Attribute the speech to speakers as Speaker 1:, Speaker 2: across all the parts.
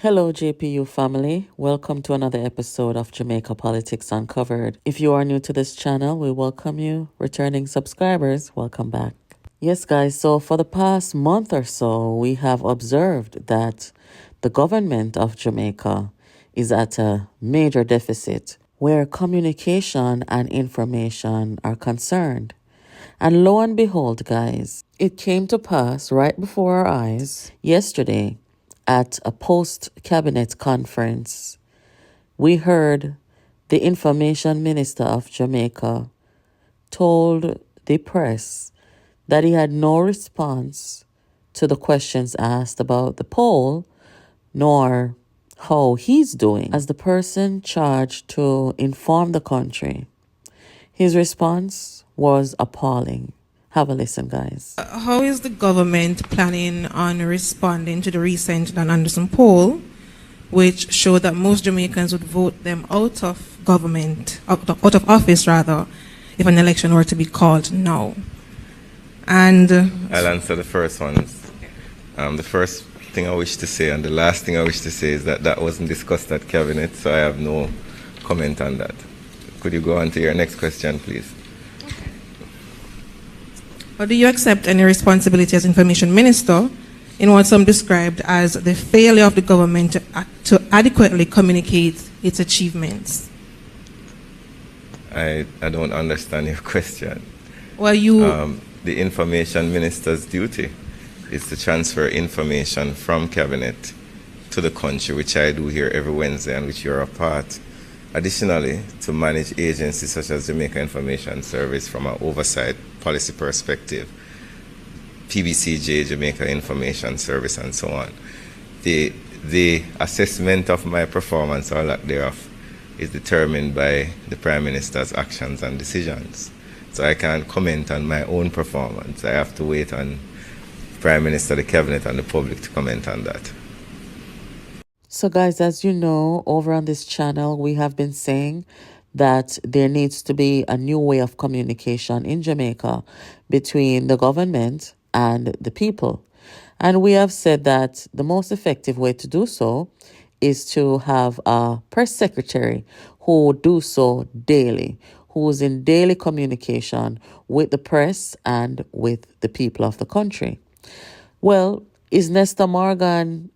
Speaker 1: Hello, JPU family. Welcome to another episode of Jamaica Politics Uncovered. If you are new to this channel, we welcome you. Returning subscribers, welcome back. Yes, guys, so for the past month or so, we have observed that the government of Jamaica is at a major deficit where communication and information are concerned. And lo and behold, guys, it came to pass right before our eyes yesterday at a post-cabinet conference. We heard the information minister of Jamaica told the press that he had no response to the questions asked about the poll, nor how he's doing as the person charged to inform the country. His response was appalling. Have a listen, guys.
Speaker 2: How is the government planning on responding to the recent Dan Anderson poll, which showed that most Jamaicans would vote them out of government, out of office rather, if an election were to be called now? And
Speaker 3: I'll answer the first one. The first thing I wish to say and the last thing I wish to say is that wasn't discussed at cabinet, so I have no comment on that. Could you go on to your next question, please?
Speaker 2: Or do you accept any responsibility as information minister in what some described as the failure of the government to adequately communicate its achievements?
Speaker 3: I don't understand your question.
Speaker 2: Well, you...
Speaker 3: The information minister's duty is to transfer information from cabinet to the country, which I do here every Wednesday and which you're a part. Additionally, to manage agencies such as Jamaica Information Service from an oversight policy perspective, PBCJ, Jamaica Information Service, and so on. The assessment of my performance or lack thereof is determined by the Prime Minister's actions and decisions. So I can't comment on my own performance. I have to wait on the Prime Minister, the Cabinet, and the public to comment on that.
Speaker 1: So guys, as you know, over on this channel, we have been saying that there needs to be a new way of communication in Jamaica between the government and the people. And we have said that the most effective way to do so is to have a press secretary who do so daily, who's in daily communication with the press and with the people of the country. Well, is Nestor Morgan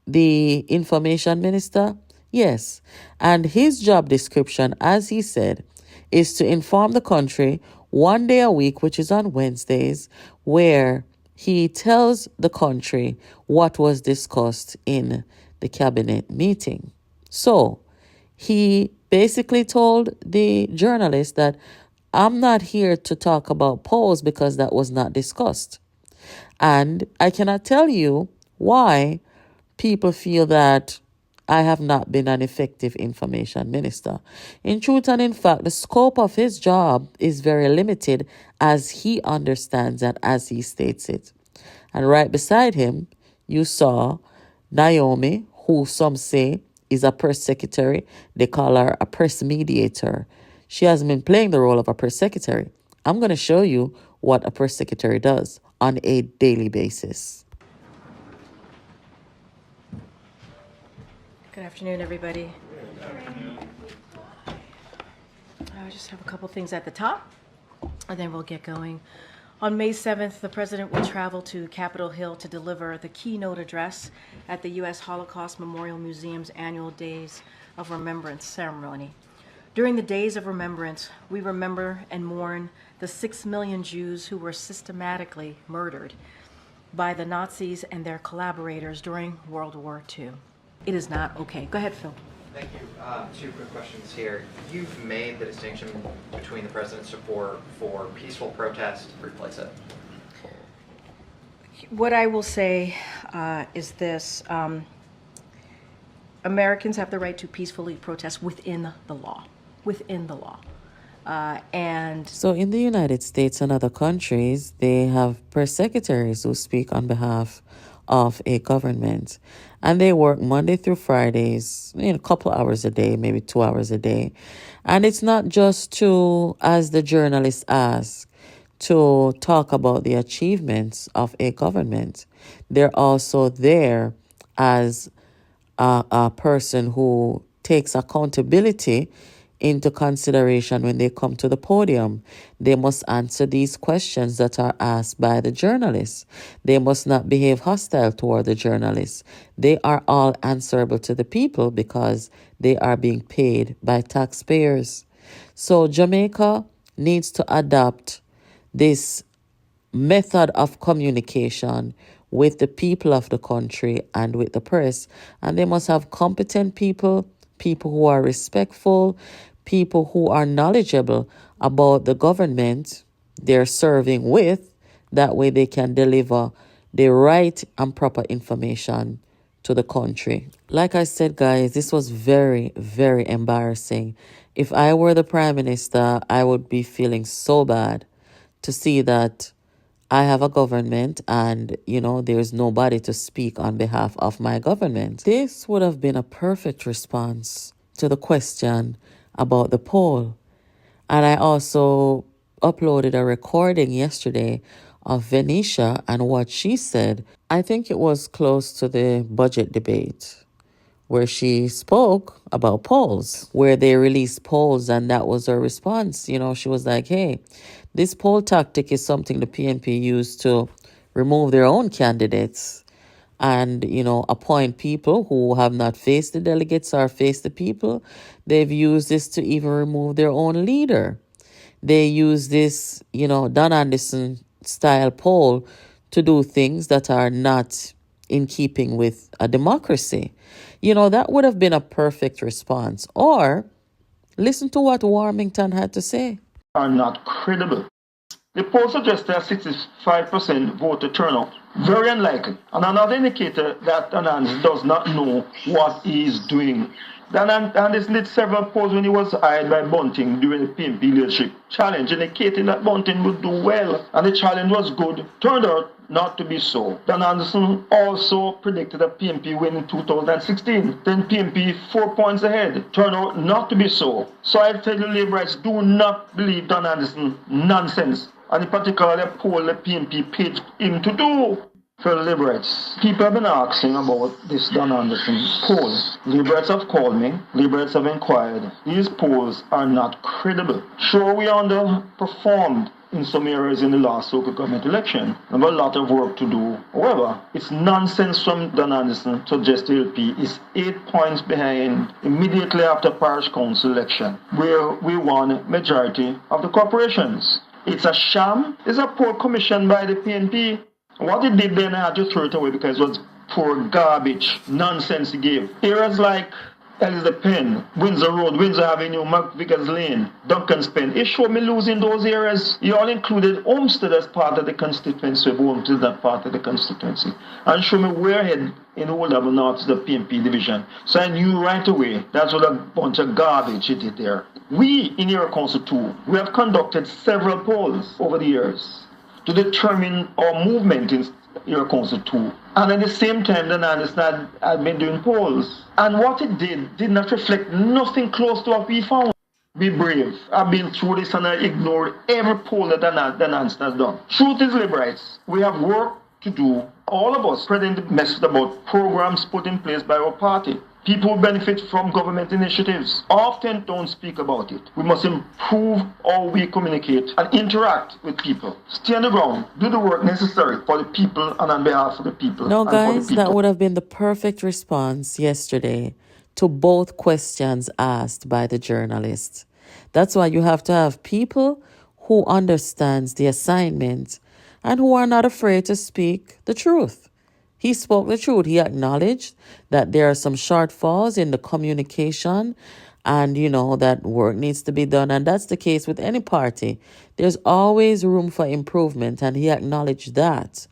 Speaker 1: the information minister? Yes. And his job description, as he said, is to inform the country one day a week, which is on Wednesdays, where he tells the country what was discussed in the cabinet meeting. So he basically told the journalist that I'm not here to talk about polls because that was not discussed. And I cannot tell you why people feel that I have not been an effective information minister. In truth and in fact, the scope of his job is very limited as he understands and as he states it. And right beside him, you saw Naomi, who some say is a press secretary. They call her a press mediator. She has been playing the role of a press secretary. I'm going to show you what a press secretary does on a daily basis.
Speaker 4: Good afternoon, everybody. I just have a couple things at the top, and then we'll get going. On May 7th, the President will travel to Capitol Hill to deliver the keynote address at the U.S. Holocaust Memorial Museum's annual Days of Remembrance ceremony. During the Days of Remembrance, we remember and mourn the 6 million Jews who were systematically murdered by the Nazis and their collaborators during World War II. It is not okay. Go ahead, Phil.
Speaker 5: Thank you. Two quick questions here. You've made the distinction between the president's support for peaceful protest. Replace it.
Speaker 4: What I will say is this. Americans have the right to peacefully protest within the law. Within the law.
Speaker 1: So in the United States and other countries, they have press secretaries who speak on behalf of a government. And they work Monday through Fridays, a couple hours a day, maybe 2 hours a day. And it's not just to, as the journalists ask, to talk about the achievements of a government. They're also there as a person who takes accountability into consideration when they come to the podium. They must answer these questions that are asked by the journalists. They must not behave hostile toward the journalists. They are all answerable to the people because they are being paid by taxpayers. So Jamaica needs to adopt this method of communication with the people of the country and with the press. And they must have competent people, people who are respectful, people who are knowledgeable about the government they're serving with. That way they can deliver the right and proper information to the country. Like I said, guys, this was very, very embarrassing. If I were the Prime Minister, I would be feeling so bad to see that I have a government and, there's nobody to speak on behalf of my government. This would have been a perfect response to the question about the poll. And I also uploaded a recording yesterday of Venetia and what she said. I think it was close to the budget debate where she spoke about polls, where they released polls, and that was her response. She was like, hey, this poll tactic is something the PNP used to remove their own candidates and, appoint people who have not faced the delegates or faced the people. They've used this to even remove their own leader. They use this, Don Anderson style poll to do things that are not in keeping with a democracy. That would have been a perfect response. Or listen to what Warmington had to say.
Speaker 6: Are not credible. The poll suggested a 65% voter turnout. Very unlikely. And another indicator that Anand does not know what he is doing. Anand lit several polls when he was hired by Bunting during the PNP leadership challenge, indicating that Bunting would do well. And the challenge was good. Turned out not to be so. Dan Anderson also predicted a PNP win in 2016. Then PNP 4 points ahead. Turned out not to be so. So I tell you, Labourites, do not believe Dan Anderson nonsense. And in particular, the poll the PNP paid him to do. For Liberates, people have been asking about this Dan Anderson poll. Liberates have called me, Liberates have inquired. These polls are not credible. Sure, we underperformed in some areas in the last local government election. We have a lot of work to do. However, it's nonsense from Dan Anderson to suggest the LP is 8 points behind immediately after parish council election, where we won majority of the corporations. It's a sham. It's a poll commissioned by the PNP. What he did then, I had to throw it away because it was poor garbage, nonsense he gave. Areas like Elizabeth Penn, Windsor Road, Windsor Avenue, McVickers Lane, Duncan's Pen. He showed me losing those areas. He all included Olmsted as part of the constituency, but Olmsted is not part of the constituency. And showed me Warehead in Old Double North, the PNP division. So I knew right away that's what a bunch of garbage he did there. We in Area Council 2, we have conducted several polls over the years to determine our movement in Area Council 2. And at the same time, Dan Anderson had been doing polls. And what it did not reflect nothing close to what we found. Be brave. I've been through this and I ignored every poll that Dan Anderson has done. Truth is, Liberites, we have work to do. All of us spreading the message about programs put in place by our party. People who benefit from government initiatives often don't speak about it. We must improve how we communicate and interact with people. Stay on the ground, do the work necessary for the people and on behalf of the people.
Speaker 1: No, guys, that would have been the perfect response yesterday to both questions asked by the journalists. That's why you have to have people who understands the assignment and who are not afraid to speak the truth. He spoke the truth. He acknowledged that there are some shortfalls in the communication and, that work needs to be done. And that's the case with any party. There's always room for improvement. And he acknowledged that.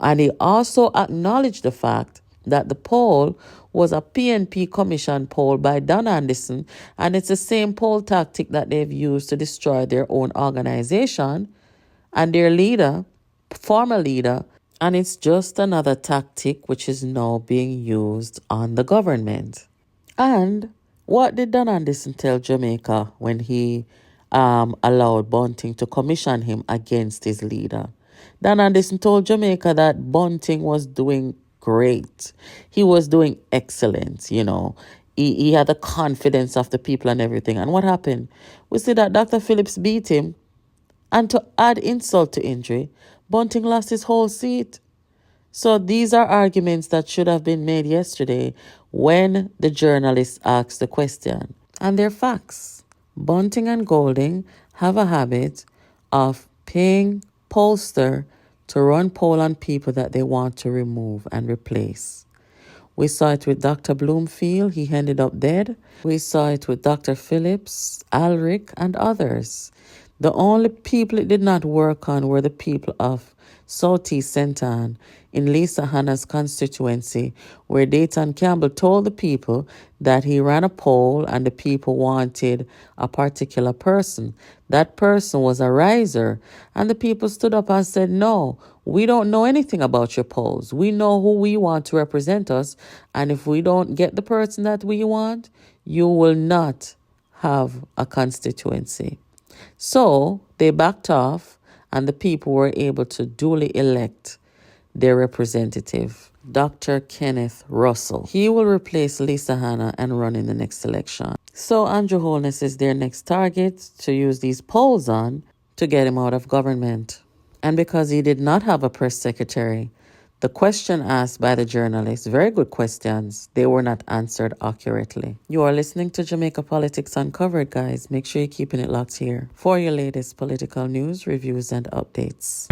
Speaker 1: And he also acknowledged the fact that the poll was a PNP commission poll by Don Anderson. And it's the same poll tactic that they've used to destroy their own organization and their leader, former leader. And it's just another tactic which is now being used on the government. And what did Don Anderson tell Jamaica when he allowed Bunting to commission him against his leader? Don Anderson told Jamaica that Bunting was doing great. He was doing excellent, He had the confidence of the people and everything. And what happened? We see that Dr. Phillips beat him. And to add insult to injury, Bunting lost his whole seat. So these are arguments that should have been made yesterday when the journalist asked the question. And they're facts. Bunting and Golding have a habit of paying pollster to run poll on people that they want to remove and replace. We saw it with Dr. Bloomfield. He ended up dead. We saw it with Dr. Phillips, Alric, and others. The only people it did not work on were the people of Southeast Centon in Lisa Hanna's constituency, where Dayton Campbell told the people that he ran a poll and the people wanted a particular person. That person was a riser, and the people stood up and said, no, we don't know anything about your polls. We know who we want to represent us, and if we don't get the person that we want, you will not have a constituency. So they backed off, and the people were able to duly elect their representative, Dr. Kenneth Russell. He will replace Lisa Hanna and run in the next election. So Andrew Holness is their next target to use these polls on to get him out of government. And because he did not have a press secretary, the question asked by the journalists, very good questions, they were not answered accurately. You are listening to Jamaica Politics Uncovered, guys. Make sure you're keeping it locked here for your latest political news, reviews, and updates.